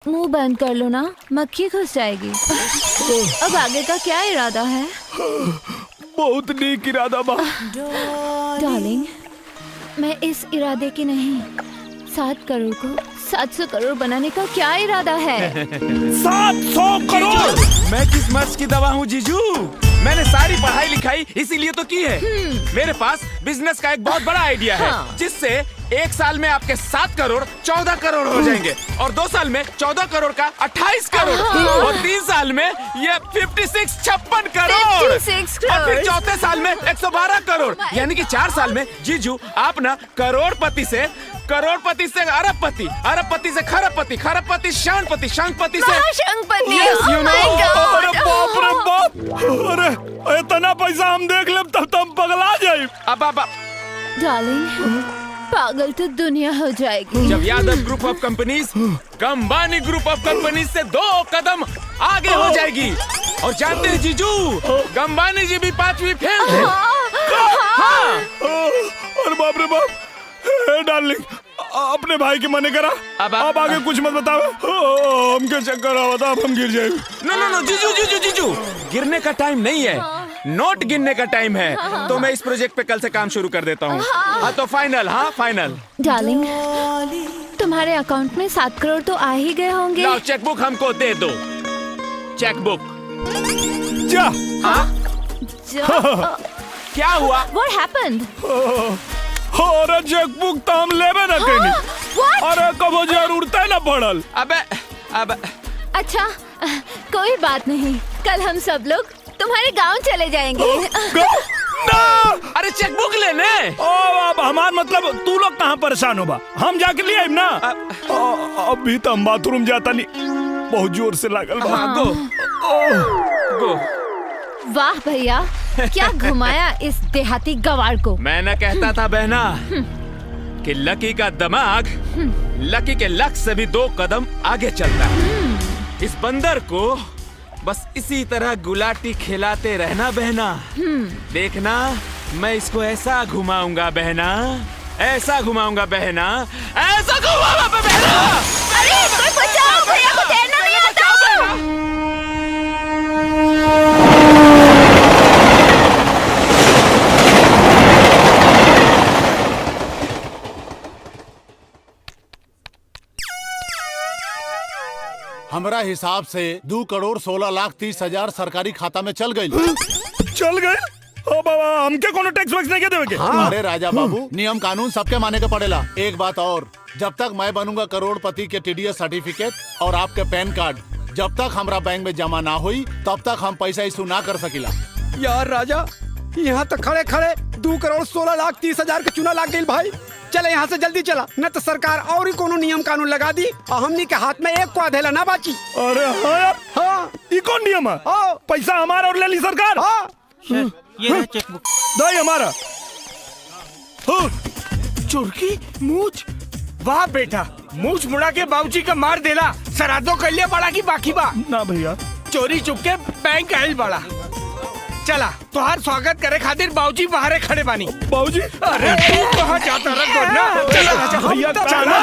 मुंह बंद कर लो ना, मक्खी घुस जाएगी। अब आगे का क्या इरादा है? बहुत नीक इरादा बा। डार्लिंग, मैं इस इरादे की नहीं, 7 करोड़ को 700 करोड़ बनाने का क्या इरादा है? 700 करोड़। मैं किस मर्ज की दवा हूँ जीजू? मैंने सारी पढ़ाई लिखाई इसीलिए तो की है। मेरे पास बिजनेस का एक बहुत बड़ा आइडिया है, जिससे 1 साल में आपके 7 करोड़ 14 करोड़ हो जाएंगे, और 2 साल में 14 करोड़ का 28 करोड़, और 3 साल में ये 56 करोड़, 56 और फिर करोड़। चौथे साल में 112 करोड़। यानी कि 4 साल में जीजू आप ना करोड़पति से अरबपति, अरबपति से खरबपति, खरबपति शांतपति, शांतपति से महाशंकपति। Yes, you Oh my know. God. अरे बाप रे बाप। अरे इतना पैसा हम देख लेब तब तो हम पगला जाए। अब डार्लिंग, पागल तो दुनिया हो जाएगी। जब यादव ग्रुप ऑफ कंपनीज कंबानी ग्रुप ऑफ कंपनीज से 2 कदम आगे हो जाएगी। और जानते हैं जीजू, गंबानी जी भी 5वीं फेल थे। हाँ। अरे बाप रे बाप। डार्लिंग, अपने भाई की मने करा। अब आगे कुछ मत बताओ। हमके चक्कर आवता, अब हम गिर जाएंगे। नो जीजू, गिरने का टाइम नहीं है, नोट गिनने का टाइम है। तो मैं इस प्रोजेक्ट पे कल से काम शुरू कर देता हूँ। हाँ तो फाइनल। डार्लिंग, तुम्हारे अकाउंट में 7 करोड़ तो आ ही गए होंगे। लाओ चेकबुक हमको दे दो। चेकबुक। जा। क्या हुआ? What happened? अरे चेकबुक तो हम लेबे ना कहीं। अरे कबो जरूरत ना पड़ल। अब अच्छा, कोई बात नहीं, कल हम सब लोग तुम्हारे गांव चले जाएंगे। अरे चेकबुक लेने। अब हमार मतलब तू लोग कहाँ परेशान होबा, हम जाके ले आइब ना। अभी तो हम बाथरूम जाता नहीं, बहुत जोर से लागल बा। हाँ, गो। वाह भैया, क्या घुमाया इस देहाती गवार को। मैं न कहता था बहना कि लकी का दिमाग लकी के लक से भी 2 कदम आगे चलता है। इस बंदर को बस इसी तरह गुलाटी खिलाते रहना बहना। देखना, मैं इसको ऐसा घुमाऊंगा बहना, ऐसा घुमाऊंगा बहना, ऐसा घुमाऊंगा बहना। अरे कोई बचाओ, भैया को तैरना नहीं आता। हमरा हिसाब से 2 करोड़ 16 लाख 30 हजार सरकारी खाता में चल गई। चल गए। ओ बाबा, हमके कोनो टैक्स वैक्स नहीं देवे के। अरे राजा बाबू, नियम कानून सबके माने के पड़ेला। एक बात और, जब तक मैं बनूंगा करोड़पति के TDS सर्टिफिकेट और आपके पैन कार्ड जब तक हमरा बैंक में जमा ना हुई, तब तक हम पैसा इशू ना कर सकिला। यार राजा, यहाँ तक खड़े 2 करोड़ 16 लाख 30 हजार के चुना लाग गई भाई। चले यहाँ से जल्दी चला, न तो सरकार और ही कोनो नियम कानून लगा दी और हमनी के हाथ में एक को अधेला ना बाची। अरे हाँ यार, हाँ ये कौन नियम है? पैसा हमारा और ले ली सरकार। हाँ ये चेकबुक दो हमारा। चुरकी मूछ। वाह बेटा, मूछ मुड़ा के बाबूजी का मार देला। सरादो कर लिया बड़ा की बाकी बा ना भैया, चोरी चुप के बैंक आयल बड़ा। चला, तुहार स्वागत करे खातिर बाबूजी बाहरे खड़े बानी। बाबूजी। अरे तू कहाँ जाता रखो ना। चला भैया, चला।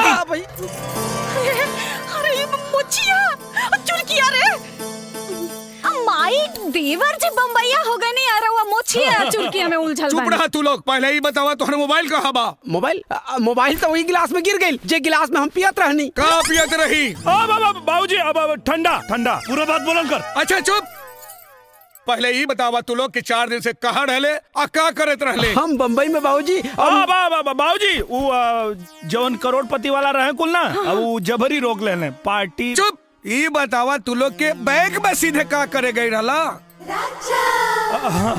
अरे ये मुछिया चुरकिया रे माई देवर जी बम्बैया हो गए नहीं। अरे वो मुछिया चुरकिया में उलझल चुप बानी। रहा तू लोग, पहले ही बतावा तुम्हारा मोबाइल कहाँ बा? मोबाइल तो वही गिलास में गिर गई, जे गिलास में हम पियत रहनी। कहाँ पियत रही? बाबूजी, अब ठंडा ठंडा, पूरा बात बोलन कर। अच्छा चुप, पहले ही बतावा तू लोग कि 4 दिन से कहाँ रहले और क्या करत रहले? हम बम्बई में बाबूजी। बाबूजी, वो जवन करोड़पति वाला रहे कुल ना, अब वो जबरी रोक लेने पार्टी। चुप, ये बतावा तू लोग के बैंक में सीधे का करे गई रहला?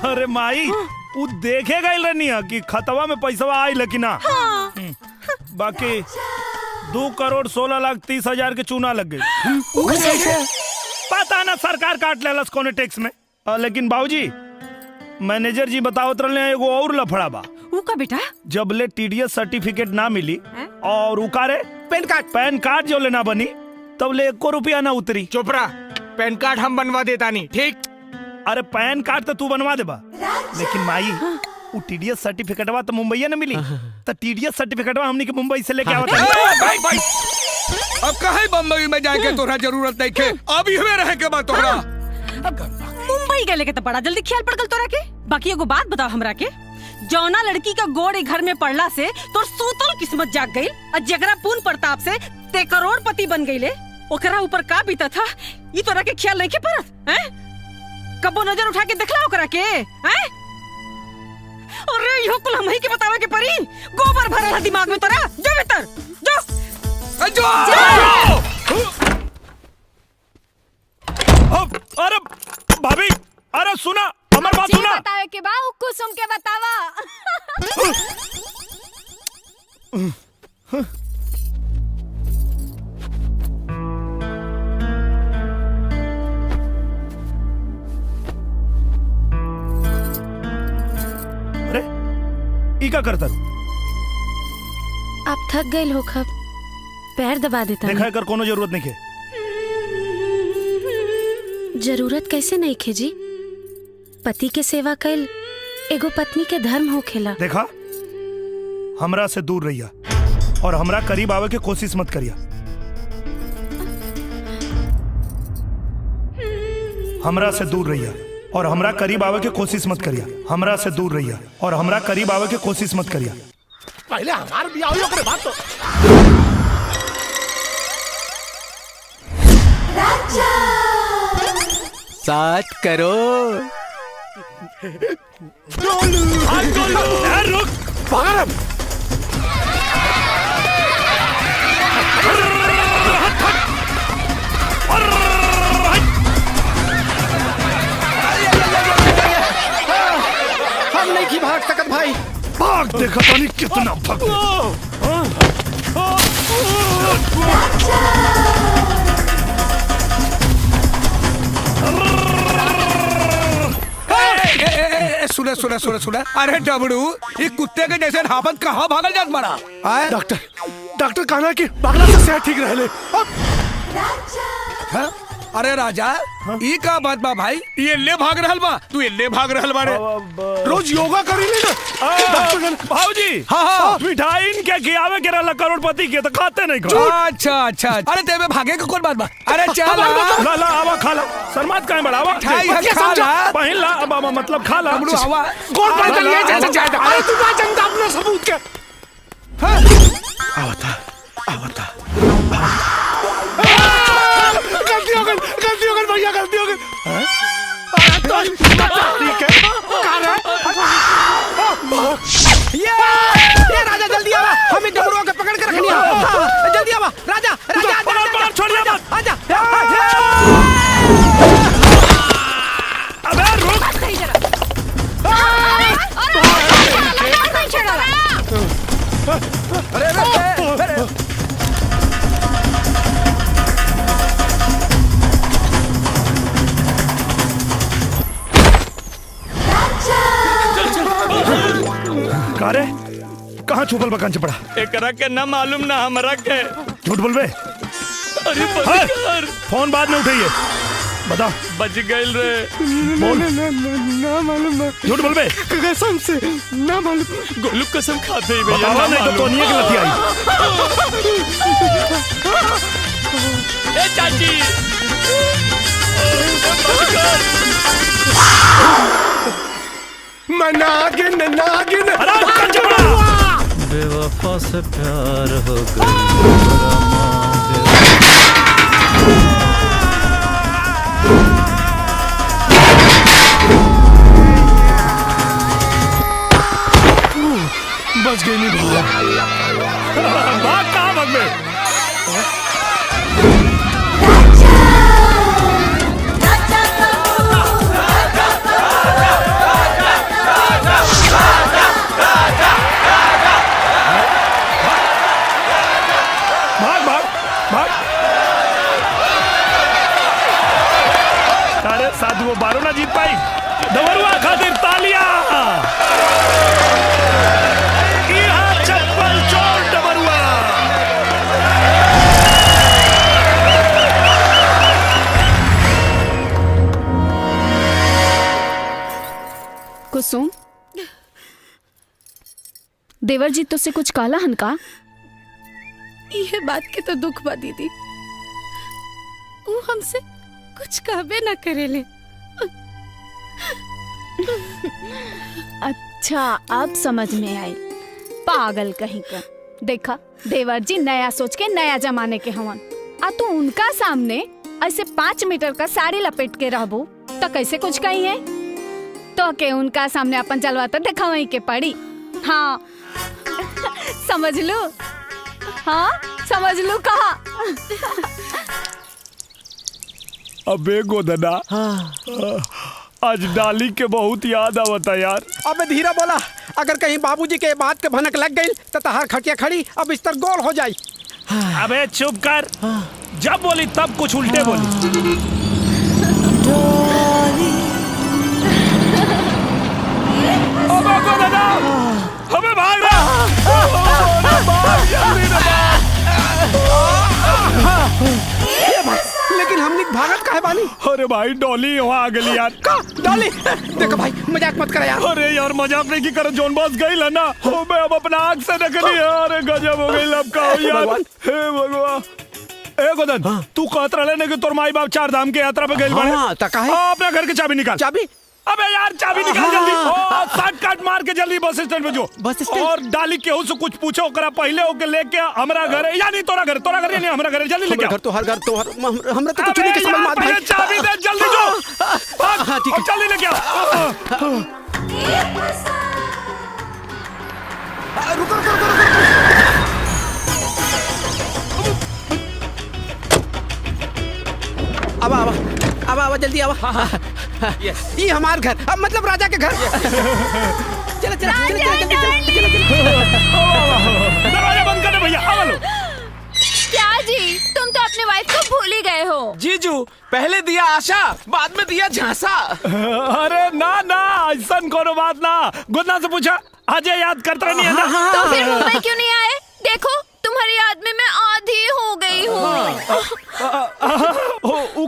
अरे माई, वो देखे गई रहनी है कि खतवा में पैसा आई लेकिन ना। बाकी 2 करोड़ 16 लाख 30 हजार के चूना लग गई। पता ना सरकार काट लेलस कोने टैक्स में। लेकिन बाबूजी, मैनेजर जी बतावत रहे एगो और लफड़ा बा। ऊ का बेटा? जब ले TDS सर्टिफिकेट ना मिली और उकारे पैन कार्ड जो लेना बनी, तब ले 1 रुपया ना उतरी। चुप रहा, पैन कार्ड हम बनवा देता नहीं, ठीक? अरे पैन कार्ड तो तू बनवा देबा, लेकिन माई वो TDS सर्टिफिकेटवा तो मुंबई न मिली। तो TDS सर्टिफिकेटवा हमनी के मुंबई से लेके आवत। अब कहीं बम्बई में जाके तोरा जरूरत नहीं के, अब इहवे रहे के बाद तोरा। मुंबई गए लेके तो बड़ा जल्दी ख्याल पड़ गल तोरा के। बाकी एगो बात बताओ हमरा के, जौना लड़की का गोड़ घर में पड़ला से तोर सूतल किस्मत जाग गई और जगरा पूर्ण प्रताप से ते करोड़पति बन गईले, ओकरा ऊपर का बीता था ये तोरा के ख्याल नहीं के परत हैं? कबो नजर उठा के देखला ओकरा के हैं? अरे यो कुल हम ही के बतावे के परी, गोबर भरल है दिमाग में तोरा। जो भीतर जो अरे भाभी, अरे सुना हमार बात सुना। बतावे के बा कुसुम के बतावा। अरे ई का करता? आप थक गए हो खब, पैर दबा देता। देखा कर कोनो जरूरत नहीं है। जरूरत कैसे नहीं खे जी? पति के सेवा कैल एगो पत्नी के धर्म हो खेला। देखा, हमरा से दूर रहिया और हमरा करीब आवे के कोशिश मत करिया। हमरा से दूर रहिया और हमरा करीब आवे के कोशिश मत करिया। हमरा से दूर रहिया और हमरा करीब आवे के कोशिश मत करिया। पहले हमार बियाह होई ओकरे बाद तो सात करोड़। रुक पागल। हम नहीं की भाग सकत भाई। भाग, देखा तानी कितना भाग। सुना सुना सुना सुना, अरे डबड़ू, ये कुत्ते के जैसे हापत कहाँ भागल जात मारा? डॉक्टर कहना कि बागला से सेहत ठीक रहले। हाँ? अरे राजा, ई का बात बा भाई? ये ले भाग रहल बा, तू ये ले भाग रहल बारे। रोज योगा करी ले ना भाऊजी। हाँ। मिठाई इनके खियावे के रहला करोड़पति के तो खाते नहीं खा। अच्छा अच्छा, अरे तेरे भागे का कौन बात बा? अरे चल ला ला आवा खा ला। शर्मात काहे बड़ा आवा। मिठाई है, खा ला। पहिन ला, अब मतलब खा ला। डबड़ू आवा। कौन आवा, पैदल ले आवा, जैसे जाएगा। आवा। अरे तू ना चंदा अपने सबूत के। हाँ? आवता गलती हो गई भैया, गलती हो गई। ठीक है, ये राजा जल्दी आवा, हमें डबरुआ के पकड़ के रख लिया। हाँ, जल्दी आवा राजा। राजा छोड़िए मत। आजा। अबे रुक। अरे कारे कहाँ छुपल बकान चपड़ा? एकरा के ना मालूम ना हमरा के। झूठ बोलबे? अरे हाँ, फोन बाद में उठाइए, बता। बच गइल रे। बोल। ना मालूम। झूठ बोलबे? कसम से ना मालूम। गोलू कसम खाते ही भैया, बतावा नहीं तो तोनिए की लती आई। ए चाची, नागिन। अरे बकान चपड़ा। बेवफा से प्यार हो गया। बच गई नहीं भैया। भाग कहाँ भाग में? साधु वो बारो ना जीत पाई। डबरुआ खातिर तालियां। चप्पल चोर डबरुआ। कुसुम, देवर जी तुझसे कुछ काला हन का? ये बात के तो दुख बा दीदी, वो हमसे कुछ कहबे ना करेले। अच्छा अब समझ में आई, पागल कहीं का। देखा देवर जी नया सोच के नया जमाने के हवन, आ तू उनका सामने ऐसे 5 मीटर का साड़ी लपेट के रहबू तो कैसे कुछ कही है? तो के उनका सामने अपन जलवा तो देखा वहीं के पड़ी। हाँ समझ लू, हाँ समझ लू कहा। अबे गोदना, आज डाली के बहुत याद आवता यार। अबे धीरा बोला, अगर कहीं बाबूजी के बात के भनक लग गई तो तहार खटिया खड़ी अब बिस्तर गोल हो जाई। अबे चुप कर, जब बोली तब कुछ उल्टे बोली। अबे गोदना, अबे भाग रहा, भाग जल्दी ना भाग। लेकिन हमने भागत काहे बानी? अरे भाई डॉली वहाँ आ गई यार। का डॉली? देखो भाई मजाक मत कर यार। अरे यार मजाक नहीं की कर, जोन बस गई है ना, ओ मैं अब अपना आँख से देखली है। अरे गजब हो गई, अब का हो यार। हे भगवान। ए गोदन, तू कहत रहे ना कि तोर माई बाप 4 धाम के यात्रा पे गइल बाड़े। हाँ, त काहे? अपना घर के चाबी निकाल। चाबी? अबे यार चाबी निकाल जल्दी। ओ शॉर्ट कट मार के जल्दी बस स्टैंड पे जो। Bus stand? और डाली केहू से कुछ पूछो ओकरा पहले ओके लेके हमरा घर, यानी तोरा घर यानी हमरा घर जल्दी लेके घर तो हर घर तो हमरा तो कुछ नहीं के समझ में आता भाई। चाबी दे जल्दी जो। हाँ ठीक है, जल्दी लेके आ। रुको। अब जल्दी आवा। ये हमार घर, अब मतलब राजा के घर। चलो दरवाजा बंद कर दे भैया। आवा लो। क्या जी, तुम तो अपने वाइफ को भूल ही गए हो। जीजू पहले दिया आशा, बाद में दिया झांसा। अरे ना ऐसा कोनो बात ना। गुदना से पूछा, अजय याद करता नहीं है ना? तो फिर मुंबई क्यों नहीं आए? देखो तुम्हारी याद में मैं आधी हो गई हूँ।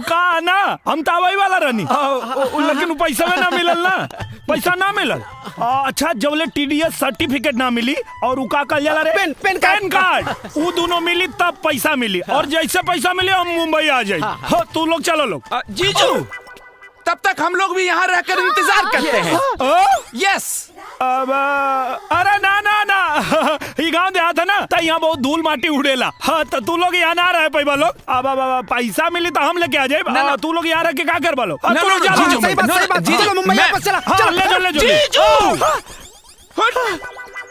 का ना हम तावाई वाला रहनी, लेकिन पैसा में ना मिलल ना, पैसा ना मिलल। अच्छा जबले TDS सर्टिफिकेट ना मिली और उका कल जाला रे पेन कार्ड, वो दोनों मिली तब पैसा मिली। और जैसे पैसा मिले हम मुंबई आ जाए। तू लोग चलो लोग। जीजू तब तक हम लोग भी यहाँ रहकर इंतजार करते हैं। यस। अब अरे ना ये गांव देहात है ना, तो यहाँ बहुत धूल माटी उड़ेला। हाँ तो तू लोग यहाँ ना रहे पैबा लोग। अब पैसा मिली तो हम लेके आ जाए। तू लोग यहाँ रह के क्या कर बालो? सही बात। चलो मुंबई वापस चला। ले जीजू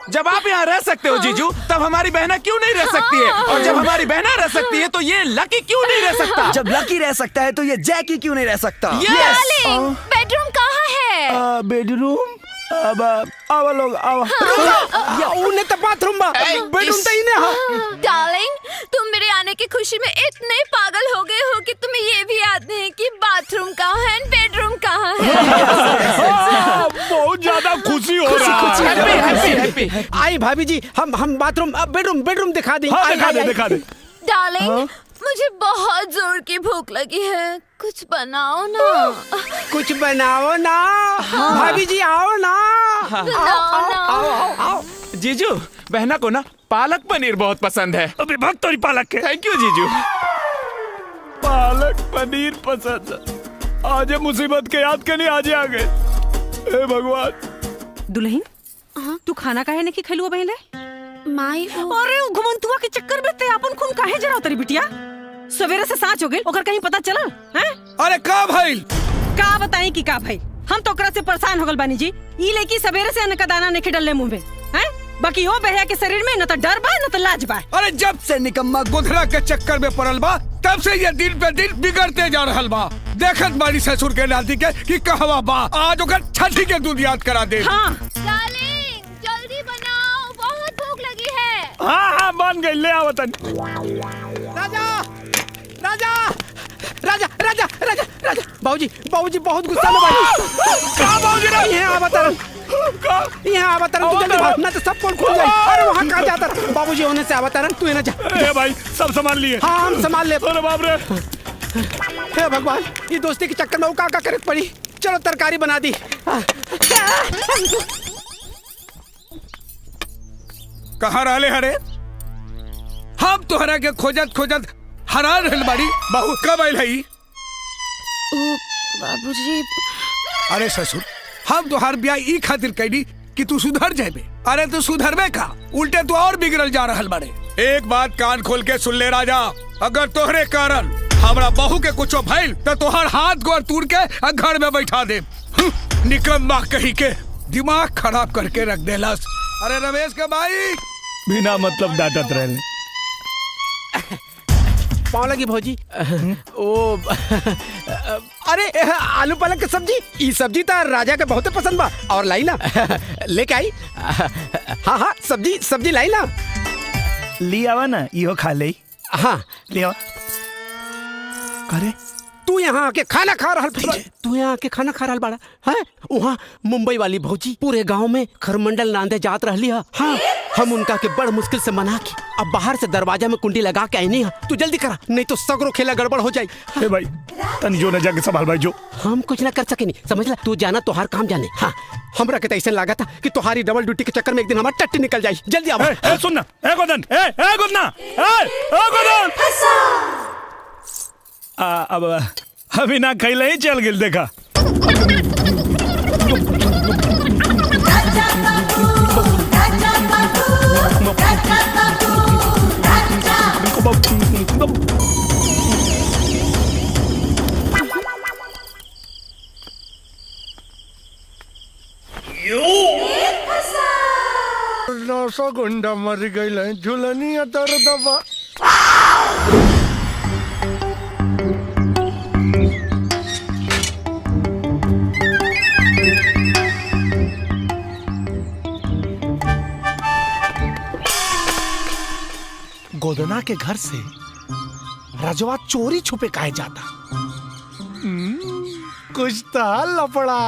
जब आप यहाँ रह सकते हो जीजू, तब हमारी बहना क्यों नहीं रह सकती है? और जब हमारी बहना रह सकती है तो ये लकी क्यों नहीं रह सकता? जब लकी रह सकता है तो ये जैकी क्यों नहीं रह सकता? डार्लिंग, बेडरूम कहाँ है? बेडरूम अब लोग उन्हें तो बाथरूम बा, बेडरूम तो इन्हें। हाँ डार्लिंग, तुम मेरे आने की खुशी में इतने पागल हो गए हो कि तुम्हें ये भी याद नहीं कि बाथरूम कहाँ है, बेडरूम कहाँ है। बहुत ज्यादा खुशी हो रहा है। आई भाभी जी, हम बाथरूम बेडरूम दिखा दें। दिखा दे। डार्लिंग, मुझे बहुत जोर की भूख लगी है, कुछ बनाओ ना। भाभी जी आओ ना। आओ। जीजू बहना को ना पालक पनीर बहुत पसंद है। अभी भक्त तोरी पालक के। थैंक यू जीजू। पालक पनीर पसंद। आज मुसीबत के याद के नहीं आज आ गए। हे भगवान। दुल्हन तू खाना काहे नहीं खैलुआ बहले? माई अरे घुमंतुआ के चक्कर में ते अपन खून काहे जराव तरी बिटिया? सवेरे से साँच हो गई, ओकर कहीं पता चला हैं? अरे का भाई का बताई कि का भाई, हम तो ओकरा से परेशान हो गल बानी जी। ई लेकी सवेरे से अन्न का दाना नहीं डलले मुंह में हैं? बाकी वो बहया के शरीर में न तो डर बा न तो लाज बा। अरे जब से निकम्मा गोधरा के चक्कर में पड़ल बा, तब से ये दिन पे दिन बिगड़ते जा रहल बा। देखत बाड़ी ससुर के नाती के कि कहवा बा, आज ओकर छठी के दूध याद करा दे। हाँ डार्लिंग, जल्दी बनाओ, बहुत भूख लगी है। हाँ बन गई, ले आओ तन। राजा बाबूजी बहुत गुस्सा में बानी। यहाँ आवतरन तू जल्दी भाग, ना तो सब पोल खुल जाए। अरे वहाँ कहाँ जाता रहा? बाबूजी होने से आवतरन, तू ना जा। ए भाई सब संभाल लिए। हाँ हम संभाल ले। अरे बाप रे। हे भगवान, ये दोस्ती के चक्कर में वो का करे पड़ी। चलो तरकारी बना दी। कहाँ रहले हरे? हम तोहरा के खोजत खोजत हरा रहल बाड़ी। बहू कब आइल हई? बाबूजी अरे ससुर, हम तोहार ब्याह ई खातिर कैली कि तू सुधर जाबे। अरे तू सुधरबे का, उल्टे तू और बिगड़ल जा रहल बाड़े। एक बात कान खोल के सुन ले राजा, अगर तोहरे कारण हमरा बहू के कुछो भइल तो तोहर हाथ गोर तोड़ के घर में बैठा दे। निकम्मा कही के दिमाग खराब करके रख देलस। अरे रमेश के भाई बिना मतलब डांटत रहे। पाव लगी भौजी। ओ अरे आलू पालक की सब्जी, ई सब्जी तो राजा के बहुत पसंद बा। और लाई ना लेके आई। हाँ हाँ सब्जी सब्जी लाई ना। ली आवा ना, इहो खा ले। हाँ ले आवा। अरे तू यहाँ आके खाना खा रहा, तू यहाँ आके खाना खा रहा बाड़ा है? वहाँ मुंबई वाली भौजी पूरे गांव में खरमंडल नांदे जात रहली है। हाँ हम उनका के बड़ मुश्किल से मना के अब बाहर से दरवाजा में कुंडी लगा के आई नहीं है। तू जल्दी करा, नहीं तो सगरो खेला गड़बड़ हो जाए। ए भाई तनी जो न जाके संभाल भाई जो। हम कुछ ना कर सके नहीं, समझ ला। तू जाना तोहार काम जाने। हाँ हमरा के ऐसा लगा था कि तुम्हारी डबल ड्यूटी के चक्कर में एक दिन हमारा टट्टी निकल जाए। जल्दी आओ। ए सुन ना, ए गोदन, ए गोदना, ए गोदन। अब अभी ना खैले ही चल गिल देखा। गुंडा मर गई झुलनिया दर्दबा। गोदना के घर से रजवा चोरी छुपे काहे जाता? कुछ तो लफड़ा।